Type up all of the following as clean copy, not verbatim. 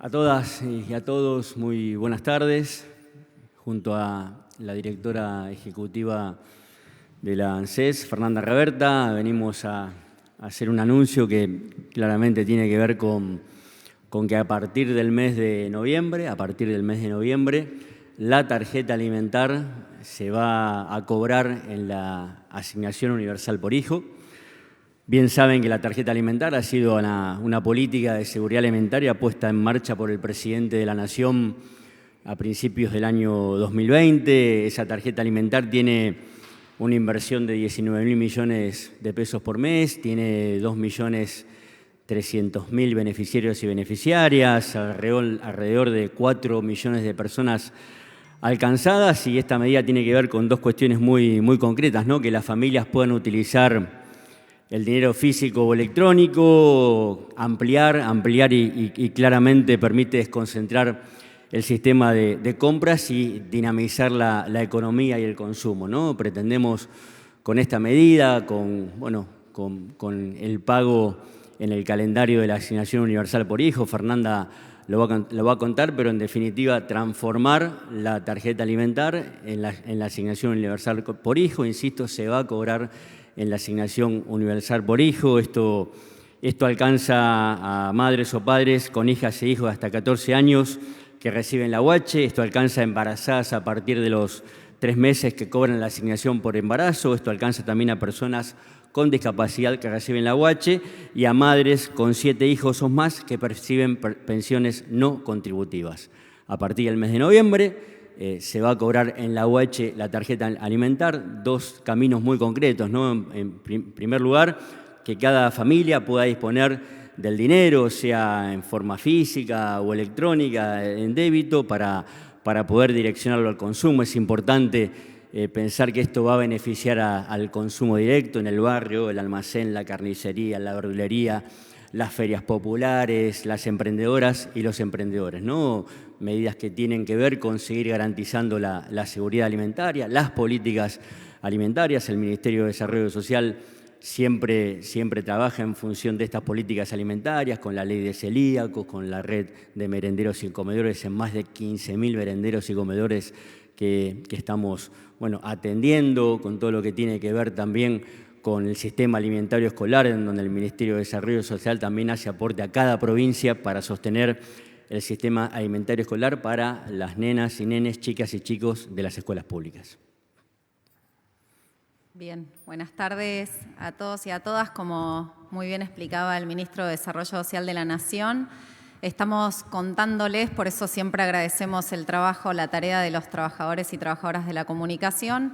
A todas y a todos, muy buenas tardes. Junto a la directora ejecutiva de la ANSES, Fernanda Reberta, venimos a hacer un anuncio que claramente tiene que ver con que a partir del mes de noviembre, la tarjeta alimentar se va a cobrar en la asignación universal por hijo. Bien saben que la tarjeta alimentar ha sido una política de seguridad alimentaria puesta en marcha por el presidente de la Nación a principios del año 2020. Esa tarjeta alimentar tiene una inversión de 19.000 millones de pesos por mes, tiene 2.300.000 beneficiarios y beneficiarias, alrededor de 4 millones de personas alcanzadas, y esta medida tiene que ver con dos cuestiones muy concretas, ¿no? Que las familias puedan utilizar el dinero físico o electrónico, ampliar y claramente permite desconcentrar el sistema de compras y dinamizar la economía y el consumo, ¿no? Pretendemos con esta medida, con el pago en el calendario de la asignación universal por hijo, Fernanda lo va a contar, pero en definitiva transformar la tarjeta alimentar en la asignación universal por hijo. Insisto, se va a cobrar en la asignación universal por hijo. Esto alcanza a madres o padres con hijas e hijos hasta 14 años que reciben la UH. Esto alcanza a embarazadas a partir de los 3 meses que cobran la asignación por embarazo. Esto alcanza también a personas con discapacidad que reciben la UH y a madres con 7 hijos o más que perciben pensiones no contributivas. A partir del mes de noviembre se va a cobrar en la UH la tarjeta alimentar. Dos caminos muy concretos, ¿no? En primer lugar, que cada familia pueda disponer del dinero, sea en forma física o electrónica, en débito, para poder direccionarlo al consumo. Es importante pensar que esto va a beneficiar al consumo directo en el barrio, el almacén, la carnicería, la verdulería, las ferias populares, las emprendedoras y los emprendedores, ¿no? Medidas que tienen que ver con seguir garantizando la seguridad alimentaria, las políticas alimentarias. El Ministerio de Desarrollo Social siempre trabaja en función de estas políticas alimentarias, con la ley de celíacos, con la red de merenderos y comedores en más de 15.000 merenderos y comedores que estamos atendiendo, con todo lo que tiene que ver también con el sistema alimentario escolar, en donde el Ministerio de Desarrollo Social también hace aporte a cada provincia para sostener el sistema alimentario escolar para las nenas y nenes, chicas y chicos de las escuelas públicas. Bien, buenas tardes a todos y a todas. Como muy bien explicaba el Ministro de Desarrollo Social de la Nación, estamos contándoles, por eso siempre agradecemos el trabajo, la tarea de los trabajadores y trabajadoras de la comunicación,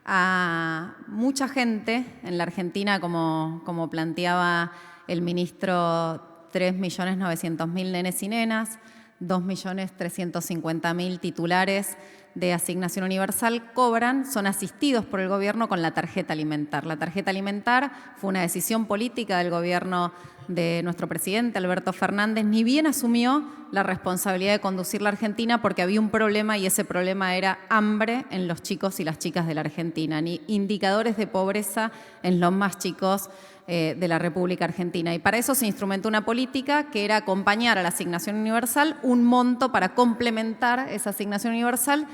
a mucha gente en la Argentina, como planteaba el Ministro, 3.900.000 nenes y nenas, 2.350.000 titulares de asignación universal son asistidos por el gobierno con la tarjeta alimentar. La tarjeta alimentar fue una decisión política del gobierno de nuestro presidente, Alberto Fernández, ni bien asumió la responsabilidad de conducir la Argentina, porque había un problema, y ese problema era hambre en los chicos y las chicas de la Argentina, ni indicadores de pobreza en los más chicos de la República Argentina. Y para eso se instrumentó una política que era acompañar a la asignación universal un monto para complementar esa asignación universal,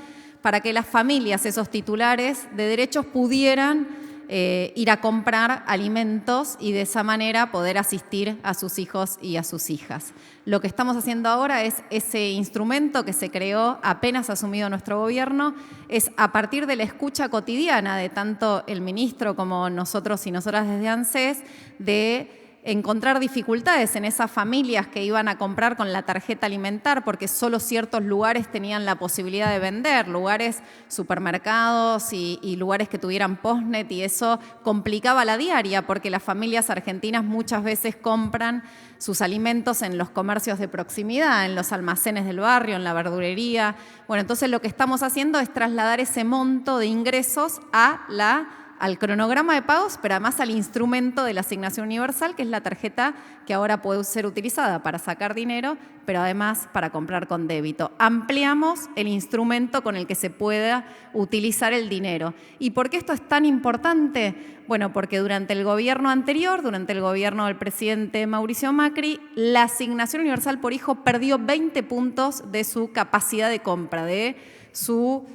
para que las familias, esos titulares de derechos, pudieran ir a comprar alimentos y de esa manera poder asistir a sus hijos y a sus hijas. Lo que estamos haciendo ahora es ese instrumento que se creó apenas asumido nuestro gobierno, es a partir de la escucha cotidiana de tanto el ministro como nosotros y nosotras desde ANSES, de encontrar dificultades en esas familias que iban a comprar con la tarjeta alimentar, porque solo ciertos lugares tenían la posibilidad de vender, lugares, supermercados y lugares que tuvieran postnet, y eso complicaba la diaria, porque las familias argentinas muchas veces compran sus alimentos en los comercios de proximidad, en los almacenes del barrio, en la verdulería. Bueno, entonces lo que estamos haciendo es trasladar ese monto de ingresos a la al cronograma de pagos, pero además al instrumento de la asignación universal, que es la tarjeta que ahora puede ser utilizada para sacar dinero, pero además para comprar con débito. Ampliamos el instrumento con el que se pueda utilizar el dinero. ¿Y por qué esto es tan importante? Bueno, porque durante el gobierno anterior, durante el gobierno del presidente Mauricio Macri, la asignación universal por hijo perdió 20 puntos de su capacidad de compra, de su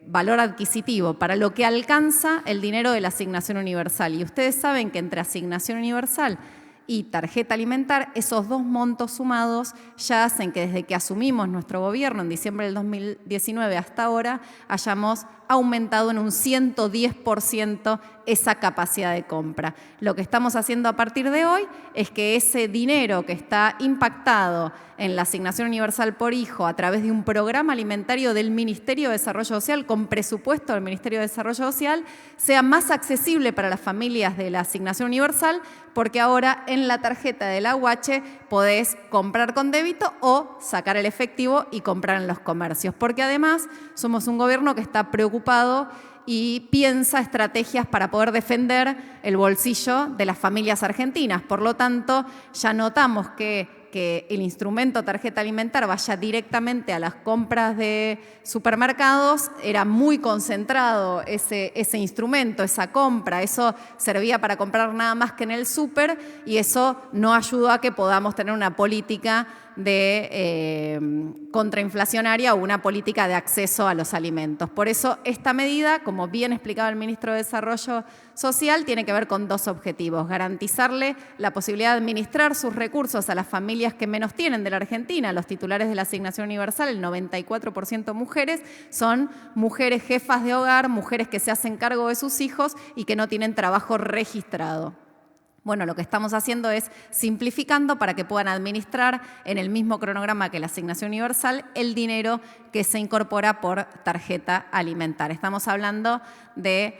valor adquisitivo, para lo que alcanza el dinero de la asignación universal. Y ustedes saben que entre asignación universal y tarjeta alimentar, esos dos montos sumados ya hacen que desde que asumimos nuestro gobierno en diciembre del 2019 hasta ahora hayamos aumentado en un 110% esa capacidad de compra. Lo que estamos haciendo a partir de hoy es que ese dinero que está impactado en la asignación universal por hijo a través de un programa alimentario del Ministerio de Desarrollo Social, con presupuesto del Ministerio de Desarrollo Social, sea más accesible para las familias de la asignación universal, porque ahora en la tarjeta de la UH podés comprar con débito o sacar el efectivo y comprar en los comercios. Porque además somos un gobierno que está preocupado y piensa estrategias para poder defender el bolsillo de las familias argentinas. Por lo tanto, ya notamos que el instrumento tarjeta alimentar vaya directamente a las compras de supermercados. Era muy concentrado ese instrumento, esa compra. Eso servía para comprar nada más que en el súper y eso no ayudó a que podamos tener una política contrainflacionaria o una política de acceso a los alimentos. Por eso esta medida, como bien explicaba el ministro de Desarrollo Social, tiene que ver con dos objetivos: garantizarle la posibilidad de administrar sus recursos a las familias que menos tienen de la Argentina. Los titulares de la asignación universal, el 94% mujeres, son mujeres jefas de hogar, mujeres que se hacen cargo de sus hijos y que no tienen trabajo registrado. Bueno, lo que estamos haciendo es simplificando para que puedan administrar en el mismo cronograma que la asignación universal el dinero que se incorpora por tarjeta alimentar. Estamos hablando de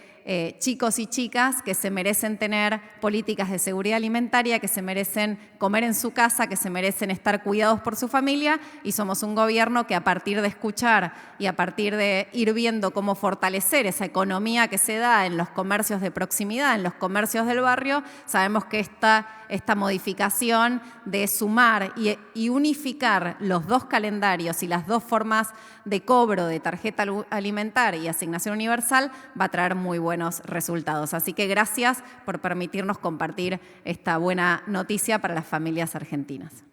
chicos y chicas que se merecen tener políticas de seguridad alimentaria, que se merecen comer en su casa, que se merecen estar cuidados por su familia, y somos un gobierno que a partir de escuchar y a partir de ir viendo cómo fortalecer esa economía que se da en los comercios de proximidad, en los comercios del barrio, sabemos que esta modificación de sumar y unificar los dos calendarios y las dos formas de cobro de tarjeta alimentar y asignación universal va a traer muy buenos resultados. Así que gracias por permitirnos compartir esta buena noticia para las familias argentinas.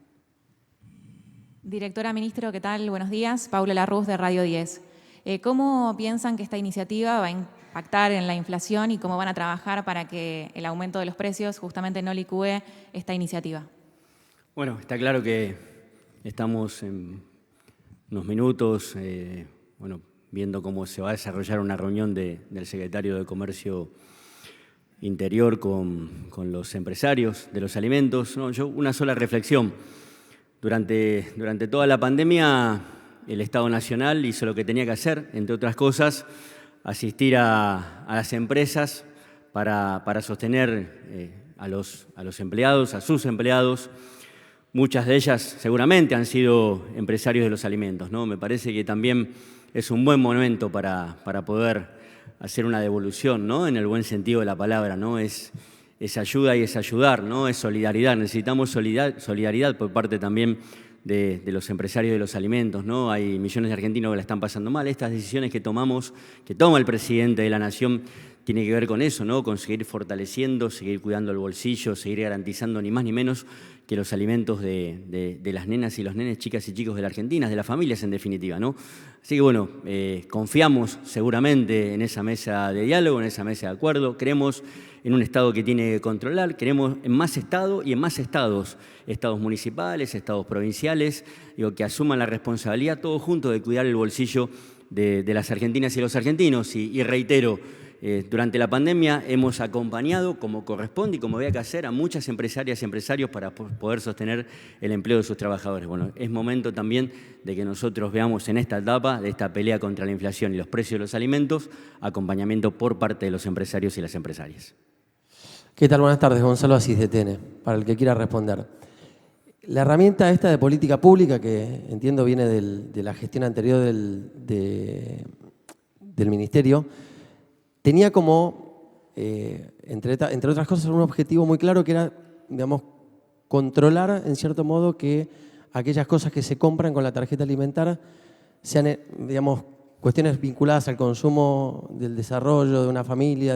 Directora, ministro, ¿qué tal? Buenos días. Paula Larruz, de Radio 10. ¿Cómo piensan que esta iniciativa va a impactar en la inflación y cómo van a trabajar para que el aumento de los precios justamente no licúe esta iniciativa? Bueno, está claro que estamos en unos minutos viendo cómo se va a desarrollar una reunión del secretario de Comercio Interior con los empresarios de los alimentos. Yo una sola reflexión. Durante toda la pandemia, el Estado Nacional hizo lo que tenía que hacer, entre otras cosas, asistir a las empresas para sostener a los empleados, a sus empleados. Muchas de ellas seguramente han sido empresarios de los alimentos, ¿no? Me parece que también es un buen momento para poder hacer una devolución, ¿no? En el buen sentido de la palabra, ¿no? Es ayuda y es ayudar, ¿no? Es solidaridad. Necesitamos solidaridad por parte también de los empresarios de los alimentos, ¿no? Hay millones de argentinos que la están pasando mal. Estas decisiones que toma el presidente de la Nación, tiene que ver con eso, ¿no? Con seguir fortaleciendo, seguir cuidando el bolsillo, seguir garantizando ni más ni menos que los alimentos de las nenas y los nenes, chicas y chicos de la Argentina, de las familias en definitiva, ¿no? Así que bueno, confiamos seguramente en esa mesa de diálogo, en esa mesa de acuerdo. Creemos en un Estado que tiene que controlar, creemos en más Estado y en más estados municipales, estados provinciales, que asuman la responsabilidad todos juntos de cuidar el bolsillo de las argentinas y los argentinos. Y reitero, durante la pandemia hemos acompañado, como corresponde y como había que hacer, a muchas empresarias y empresarios para poder sostener el empleo de sus trabajadores. Bueno, es momento también de que nosotros veamos en esta etapa de esta pelea contra la inflación y los precios de los alimentos, acompañamiento por parte de los empresarios y las empresarias. ¿Qué tal? Buenas tardes, Gonzalo Asís de TN, para el que quiera responder. La herramienta esta de política pública, que entiendo viene de la gestión anterior del Ministerio, tenía como, entre otras cosas, un objetivo muy claro que era, digamos, controlar en cierto modo que aquellas cosas que se compran con la tarjeta alimentar sean, digamos, cuestiones vinculadas al consumo del desarrollo de una familia,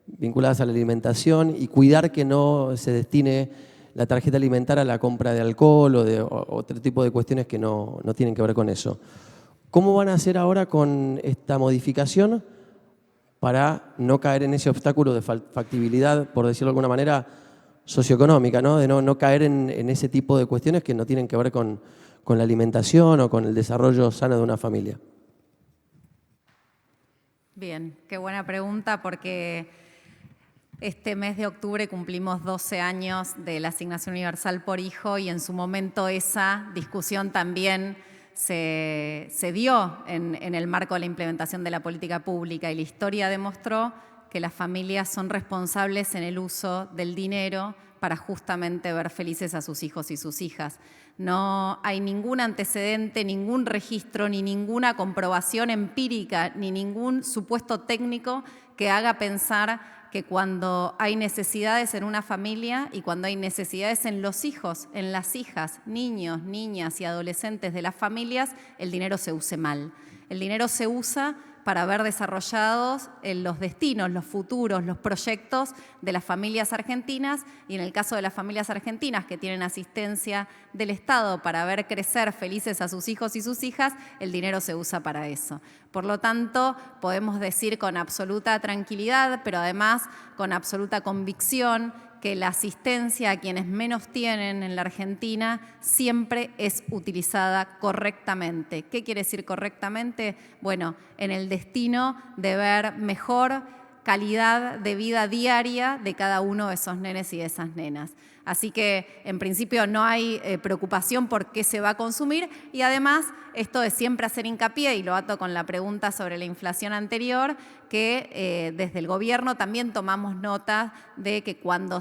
vinculadas a la alimentación, y cuidar que no se destine la tarjeta alimentar a la compra de alcohol o otro tipo de cuestiones que no tienen que ver con eso. ¿Cómo van a hacer ahora con esta modificación para no caer en ese obstáculo de factibilidad, por decirlo de alguna manera, socioeconómica, ¿no? De no caer en ese tipo de cuestiones que no tienen que ver con la alimentación o con el desarrollo sano de una familia? Bien, qué buena pregunta, porque este mes de octubre cumplimos 12 años de la asignación universal por hijo, y en su momento esa discusión también se dio en el marco de la implementación de la política pública, y la historia demostró que las familias son responsables en el uso del dinero para justamente ver felices a sus hijos y sus hijas. No hay ningún antecedente, ningún registro, ni ninguna comprobación empírica, ni ningún supuesto técnico que haga pensar que cuando hay necesidades en una familia y cuando hay necesidades en los hijos, en las hijas, niños, niñas y adolescentes de las familias, el dinero se use mal. El dinero se usa para ver desarrollados los destinos, los futuros, los proyectos de las familias argentinas, y en el caso de las familias argentinas que tienen asistencia del Estado para ver crecer felices a sus hijos y sus hijas, el dinero se usa para eso. Por lo tanto, podemos decir con absoluta tranquilidad, pero además con absoluta convicción, que la asistencia a quienes menos tienen en la Argentina siempre es utilizada correctamente. ¿Qué quiere decir correctamente? Bueno, en el destino de ver mejor calidad de vida diaria de cada uno de esos nenes y de esas nenas. Así que, en principio, no hay preocupación por qué se va a consumir, y además, esto de siempre hacer hincapié, y lo ato con la pregunta sobre la inflación anterior, que desde el gobierno también tomamos nota de que cuando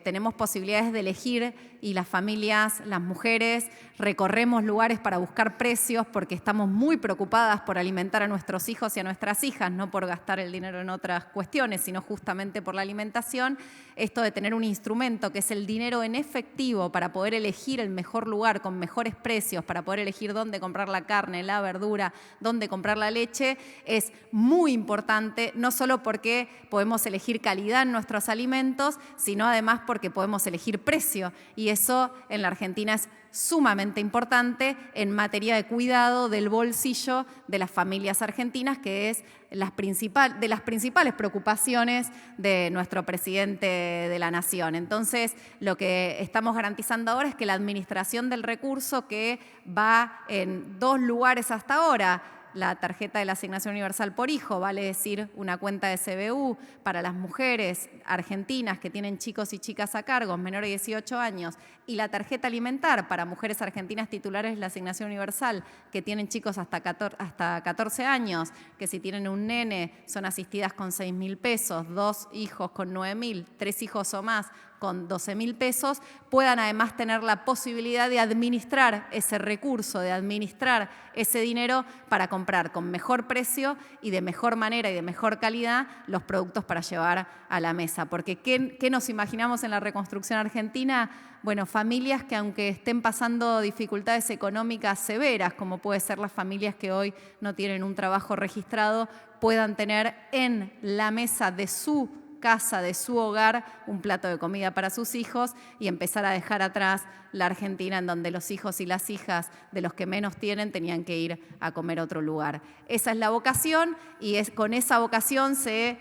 tenemos posibilidades de elegir y las familias, las mujeres, recorremos lugares para buscar precios porque estamos muy preocupadas por alimentar a nuestros hijos y a nuestras hijas, no por gastar el dinero en otras cuestiones, sino justamente por la alimentación, esto de tener un instrumento que es el dinero en efectivo para poder elegir el mejor lugar con mejores precios, para poder elegir dónde comprar la carne, la verdura, dónde comprar la leche, es muy importante, no solo porque podemos elegir calidad en nuestros alimentos, sino además porque podemos elegir precio, y eso en la Argentina es sumamente importante en materia de cuidado del bolsillo de las familias argentinas, que es de las principales preocupaciones de nuestro presidente de la Nación. Entonces, lo que estamos garantizando ahora es que la administración del recurso, que va en 2 lugares hasta ahora, la tarjeta de la asignación universal por hijo, vale decir una cuenta de CBU para las mujeres argentinas que tienen chicos y chicas a cargo, menores de 18 años, y la tarjeta alimentar para mujeres argentinas titulares de la asignación universal que tienen chicos hasta 14 años, que si tienen un nene son asistidas con 6.000 pesos, 2 hijos con 9.000, 3 hijos o más con 12.000 pesos, puedan además tener la posibilidad de administrar ese recurso, de administrar ese dinero para comprar con mejor precio y de mejor manera y de mejor calidad los productos para llevar a la mesa. Porque ¿qué nos imaginamos en la reconstrucción argentina? Bueno, familias que, aunque estén pasando dificultades económicas severas, como puede ser las familias que hoy no tienen un trabajo registrado, puedan tener en la mesa de su casa, de su hogar, un plato de comida para sus hijos, y empezar a dejar atrás la Argentina en donde los hijos y las hijas de los que menos tienen tenían que ir a comer a otro lugar. Esa es la vocación, y con esa vocación se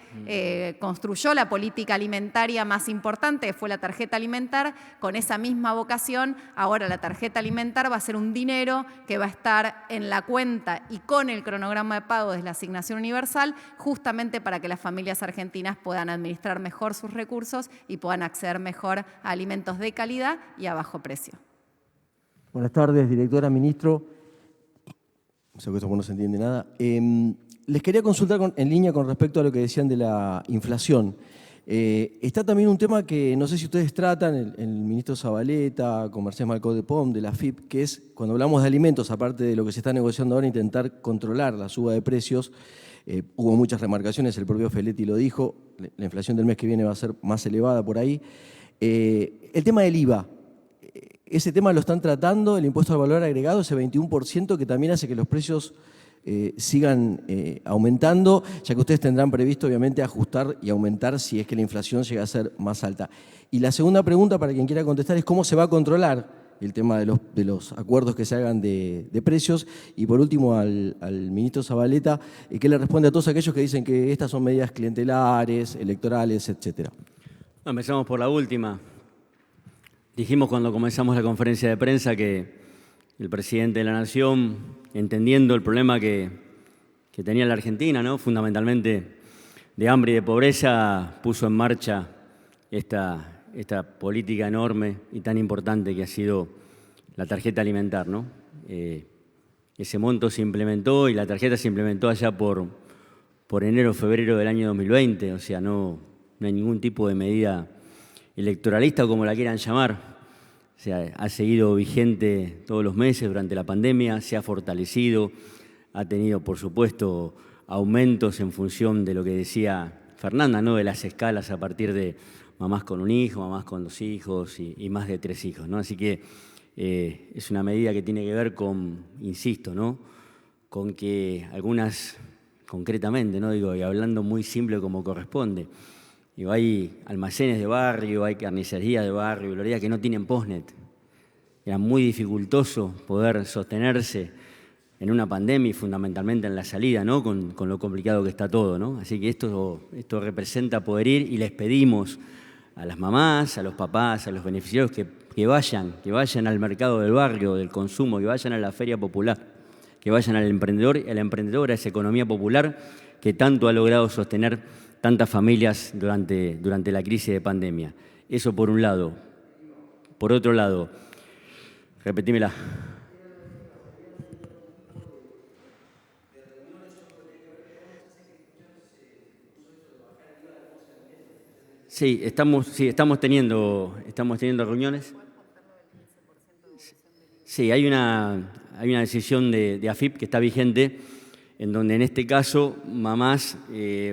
construyó la política alimentaria más importante, que fue la tarjeta alimentar. Con esa misma vocación, ahora la tarjeta alimentar va a ser un dinero que va a estar en la cuenta y con el cronograma de pago de la asignación universal, justamente para que las familias argentinas puedan administrar mejor sus recursos y puedan acceder mejor a alimentos de calidad y a bajo precio. Buenas tardes, directora, ministro. No sé que esto no se entiende nada. Les quería consultar en línea con respecto a lo que decían de la inflación. Está también un tema que no sé si ustedes tratan, el ministro Zabaleta, con Mercedes Malcó de POM, de la FIP, que es, cuando hablamos de alimentos, aparte de lo que se está negociando ahora, intentar controlar la suba de precios, Hubo muchas remarcaciones, el propio Feletti lo dijo, la inflación del mes que viene va a ser más elevada por ahí. El tema del IVA, ese tema lo están tratando, el impuesto al valor agregado, ese 21% que también hace que los precios sigan aumentando, ya que ustedes tendrán previsto obviamente ajustar y aumentar si es que la inflación llega a ser más alta. Y la segunda pregunta, para quien quiera contestar, es cómo se va a controlar el tema de los acuerdos que se hagan de precios. Y por último, al ministro Zabaleta, ¿qué le responde a todos aquellos que dicen que estas son medidas clientelares, electorales, etcétera? Empezamos por la última. Dijimos cuando comenzamos la conferencia de prensa que el presidente de la Nación, entendiendo el problema que tenía la Argentina, ¿no?, fundamentalmente de hambre y de pobreza, puso en marcha esta política enorme y tan importante que ha sido la tarjeta alimentar, ¿no? Ese monto se implementó y la tarjeta se implementó allá por enero o febrero del año 2020, o sea, no hay ningún tipo de medida electoralista o como la quieran llamar. O sea, ha seguido vigente todos los meses durante la pandemia, se ha fortalecido, ha tenido, por supuesto, aumentos en función de lo que decía Fernanda, ¿no?, de las escalas a partir de mamás con un hijo, mamás con 2 hijos y más de 3 hijos, ¿no? Así que es una medida que tiene que ver con, insisto, ¿no?, con que algunas, concretamente, ¿no?, digo, y hablando muy simple como corresponde, digo, hay almacenes de barrio, hay carnicerías de barrio, gloria, que no tienen postnet. Era muy dificultoso poder sostenerse en una pandemia y fundamentalmente en la salida, ¿no?, con lo complicado que está todo, ¿no? Así que esto representa poder ir y les pedimos a las mamás, a los papás, a los beneficiarios que vayan al mercado del barrio, del consumo, que vayan a la feria popular, que vayan al emprendedor y a la emprendedora, a esa economía popular que tanto ha logrado sostener tantas familias durante la crisis de pandemia. Eso por un lado. Por otro lado, repetímela. Sí, estamos teniendo reuniones. Sí, hay una decisión de AFIP que está vigente, en donde en este caso mamás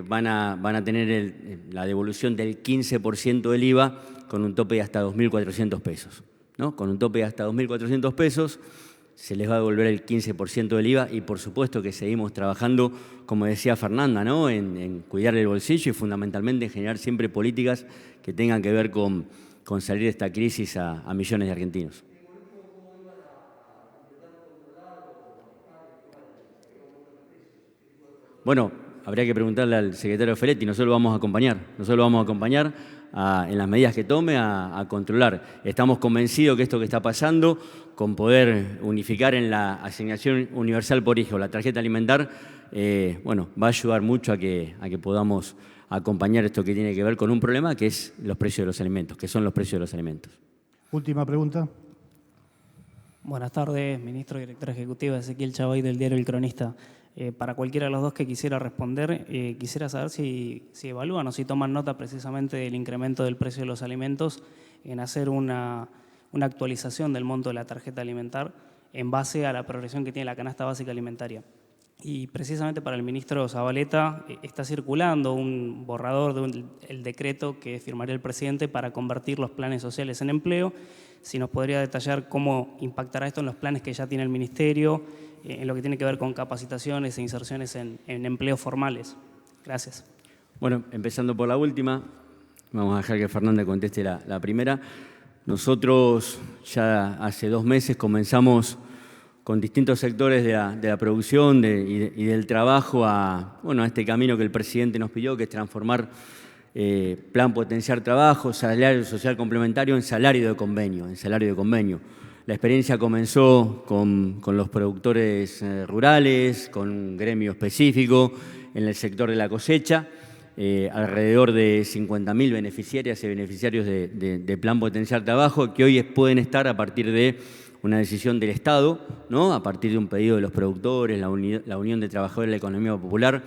van a tener la devolución del 15% del IVA con un tope de hasta 2.400 pesos, ¿no? Con un tope de hasta 2.400 pesos se les va a devolver el 15% del IVA y por supuesto que seguimos trabajando, como decía Fernanda, ¿no?, en cuidar el bolsillo y fundamentalmente en generar siempre políticas que tengan que ver con salir de esta crisis a millones de argentinos. Bueno, habría que preguntarle al secretario Feletti, nosotros lo vamos a acompañar, en las medidas que tome a controlar. Estamos convencidos que esto que está pasando, con poder unificar en la asignación universal por hijo, la tarjeta alimentar, va a ayudar mucho a que podamos acompañar esto que tiene que ver con un problema que es los precios de los alimentos, que son los precios de los alimentos. Última pregunta. Buenas tardes, ministro y director ejecutivo Ezequiel Chavay del diario El Cronista. Para cualquiera de los dos que quisiera responder, quisiera saber si evalúan o si toman nota precisamente del incremento del precio de los alimentos en hacer una actualización del monto de la tarjeta alimentar en base a la progresión que tiene la canasta básica alimentaria. Y precisamente para el ministro Zabaleta está circulando un borrador del decreto que firmaría el presidente para convertir los planes sociales en empleo. Si nos podría detallar cómo impactará esto en los planes que ya tiene el ministerio, en lo que tiene que ver con capacitaciones e inserciones en empleos formales. Gracias. Bueno, empezando por la última, vamos a dejar que Fernanda conteste la primera. Nosotros ya hace 2 meses comenzamos con distintos sectores de la producción y del trabajo a este camino que el presidente nos pidió, que es transformar plan potenciar trabajo, salario social complementario en salario de convenio. La experiencia comenzó con los productores rurales, con un gremio específico en el sector de la cosecha, alrededor de 50.000 beneficiarias y beneficiarios de Plan Potenciar Trabajo, que hoy pueden estar a partir de una decisión del Estado, ¿no?, a partir de un pedido de los productores, la Unión de Trabajadores de la Economía Popular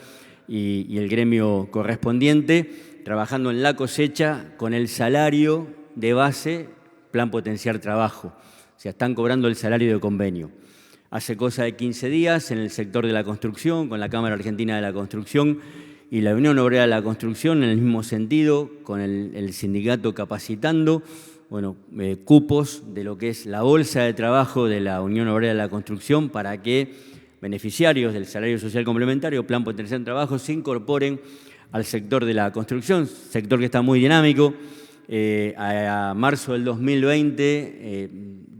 y el gremio correspondiente, trabajando en la cosecha con el salario de base Plan Potenciar Trabajo. O sea, están cobrando el salario de convenio. hace cosa de 15 días en el sector de la construcción, con la Cámara Argentina de la Construcción y la Unión Obrera de la Construcción, en el mismo sentido, con el sindicato capacitando, cupos de lo que es la bolsa de trabajo de la Unión Obrera de la Construcción para que beneficiarios del salario social complementario, plan potencial de trabajo, se incorporen al sector de la construcción, sector que está muy dinámico. A marzo del 2020,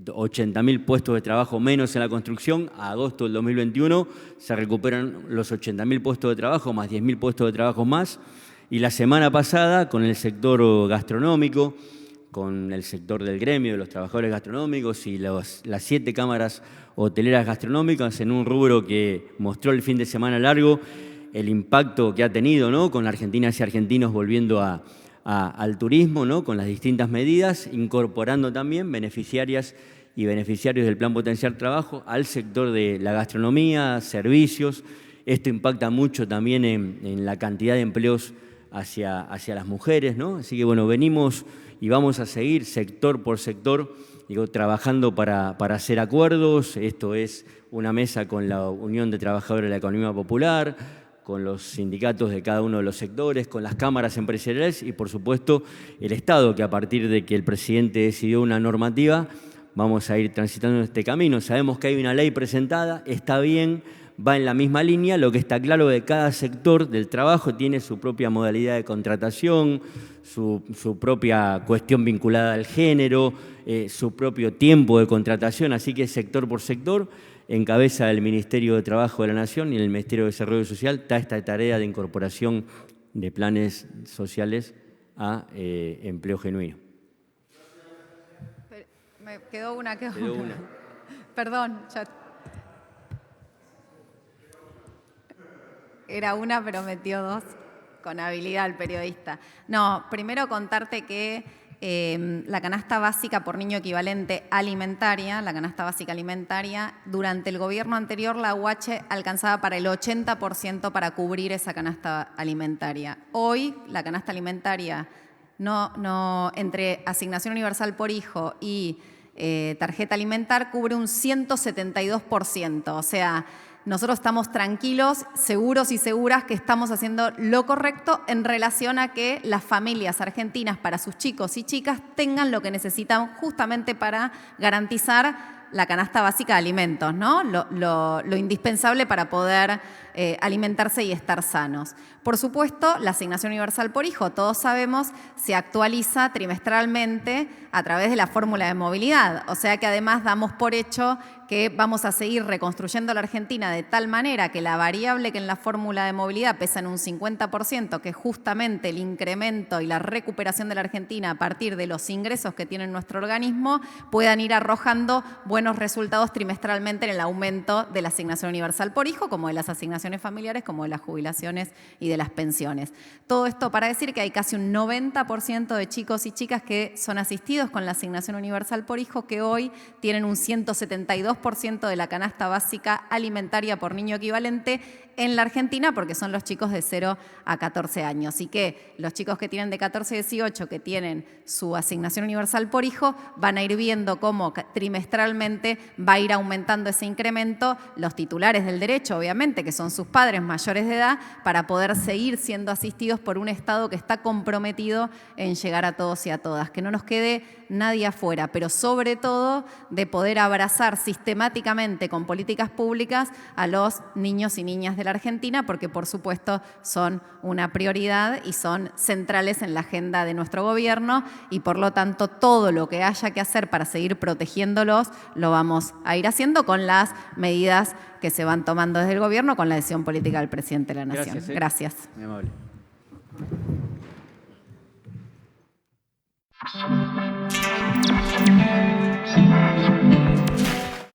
80.000 puestos de trabajo menos en la construcción. A agosto del 2021 se recuperan los 80.000 puestos de trabajo, más 10.000 puestos de trabajo más. Y la semana pasada, con el sector gastronómico, con el sector del gremio de los trabajadores gastronómicos y las 7 cámaras hoteleras gastronómicas, en un rubro que mostró el fin de semana largo el impacto que ha tenido, ¿no?, con argentinas y argentinos volviendo al turismo, ¿no?, con las distintas medidas, incorporando también beneficiarias y beneficiarios del Plan Potenciar Trabajo al sector de la gastronomía, servicios. Esto impacta mucho también en la cantidad de empleos hacia las mujeres, ¿no? Así que venimos y vamos a seguir sector por sector, trabajando para hacer acuerdos. Esto es una mesa con la Unión de Trabajadores de la Economía Popular, con los sindicatos de cada uno de los sectores, con las cámaras empresariales y, por supuesto, el Estado, que a partir de que el presidente decidió una normativa, vamos a ir transitando este camino. Sabemos que hay una ley presentada, está bien, va en la misma línea. Lo que está claro es que cada sector del trabajo tiene su propia modalidad de contratación, su propia cuestión vinculada al género, su propio tiempo de contratación, así que sector por sector, en cabeza del Ministerio de Trabajo de la Nación y el Ministerio de Desarrollo Social, está esta tarea de incorporación de planes sociales a empleo genuino. Me quedó una. Quedó una. Perdón, ya. Era una, pero metió 2. Con habilidad el periodista. No, primero contarte que la canasta básica por niño equivalente alimentaria, la canasta básica alimentaria, durante el gobierno anterior la UH alcanzaba para el 80% para cubrir esa canasta alimentaria. Hoy la canasta alimentaria entre asignación universal por hijo y tarjeta alimentar cubre un 172%, o sea, nosotros estamos tranquilos, seguros y seguras que estamos haciendo lo correcto en relación a que las familias argentinas para sus chicos y chicas tengan lo que necesitan justamente para garantizar la canasta básica de alimentos, ¿no? Lo indispensable para poder alimentarse y estar sanos. Por supuesto, la asignación universal por hijo, todos sabemos, se actualiza trimestralmente a través de la fórmula de movilidad. O sea que además damos por hecho que vamos a seguir reconstruyendo la Argentina de tal manera que la variable que en la fórmula de movilidad pesa en un 50%, que es justamente el incremento y la recuperación de la Argentina a partir de los ingresos que tiene nuestro organismo, puedan ir arrojando buenos resultados trimestralmente en el aumento de la asignación universal por hijo, como de las asignaciones familiares, como de las jubilaciones y de las pensiones. Todo esto para decir que hay casi un 90% de chicos y chicas que son asistidos con la asignación universal por hijo, que hoy tienen un 172% de la canasta básica alimentaria por niño equivalente en la Argentina, porque son los chicos de 0 a 14 años. Y que los chicos que tienen de 14 a 18, que tienen su asignación universal por hijo, van a ir viendo cómo trimestralmente va a ir aumentando ese incremento, los titulares del derecho, obviamente, que son sus padres mayores de edad, para poder seguir siendo asistidos por un Estado que está comprometido en llegar a todos y a todas. Que no nos quede nadie afuera, pero sobre todo de poder abrazar sistemáticamente con políticas públicas a los niños y niñas de la Argentina, porque por supuesto son una prioridad y son centrales en la agenda de nuestro gobierno, y por lo tanto todo lo que haya que hacer para seguir protegiéndolos lo vamos a ir haciendo con las medidas que se van tomando desde el gobierno, con la decisión política del presidente de la Nación. Gracias. Gracias. Muy amable.